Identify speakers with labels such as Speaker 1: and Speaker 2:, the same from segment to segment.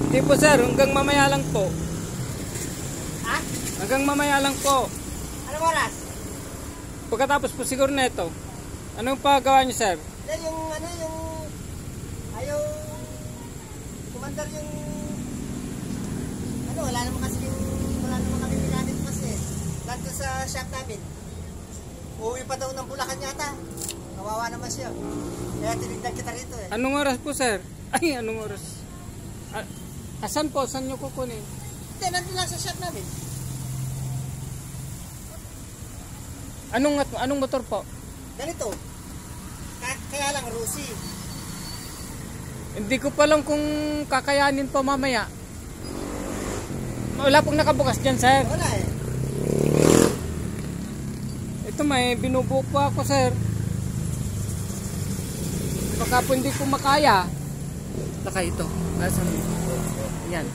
Speaker 1: Hindi po sir, hanggang mamaya lang po.
Speaker 2: Ha?
Speaker 1: Hanggang mamaya lang po.
Speaker 2: Anong oras?
Speaker 1: Pagkatapos po siguro na ito. Anong pagawa niyo sir?
Speaker 2: Then yung ano yung ayaw kumandar yung ano wala naman kami pinanit kasi dito sa shop namin. Uuwi pa daw ng Bulacan yata. Kawawa naman siya. Kaya tinignan kita rito eh.
Speaker 1: Anong oras po sir? Ay, anong oras? Asan po? Saan nyo kukunin?
Speaker 2: Hindi, nandun lang sa shop namin.
Speaker 1: Anong motor po?
Speaker 2: Ganito. Kaya lang Rusi.
Speaker 1: Hindi ko pa lang kung kakayanin pa mamaya. Wala pong nakabukas dyan sir.
Speaker 2: Wala eh.
Speaker 1: Ito may binubuo pa ako sir. Baka po hindi ko makaya. Saka ito. Asan mo? Yan.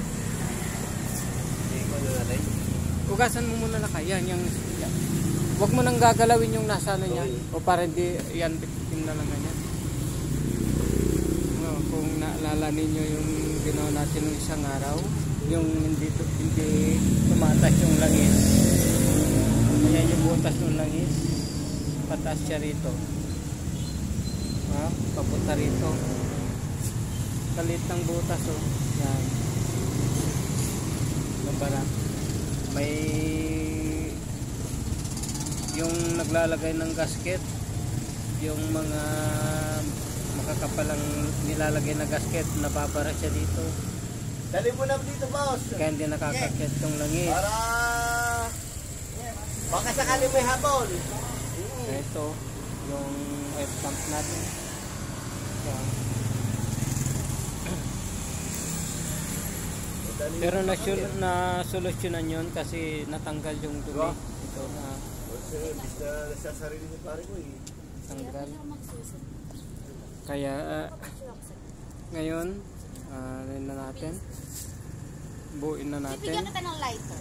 Speaker 1: Ugasan mo muna na kaya. Yan. Huwag mo nang gagalawin yung nasa ano niya. O para hindi yan yung nalangan niya. Kung naalala ninyo yung ginawa natin ng isang araw. Yung hindi tumatas yung langis. Ayan yung butas ng langis. Patas siya rito. Papunta rito. Kalit ng butas oh. Yan. Nabara. May yung naglalagay ng gasket, yung mga makakapalang nilalagay na gasket, nababara siya dito.
Speaker 2: Dali mo na dito, boss.
Speaker 1: Kaya hindi nakakakit yung langis.
Speaker 2: Para baka sakali may habol.
Speaker 1: Ito yung oil pump natin. Yan. Pero na-solusyonan yun kasi natanggal yung dumi. Ito na
Speaker 2: Nasasarili ni pare ko eh.
Speaker 1: tanggal. Kaya ngayon na natin. Buuin na natin.
Speaker 3: Bibigyan kita ng lighter.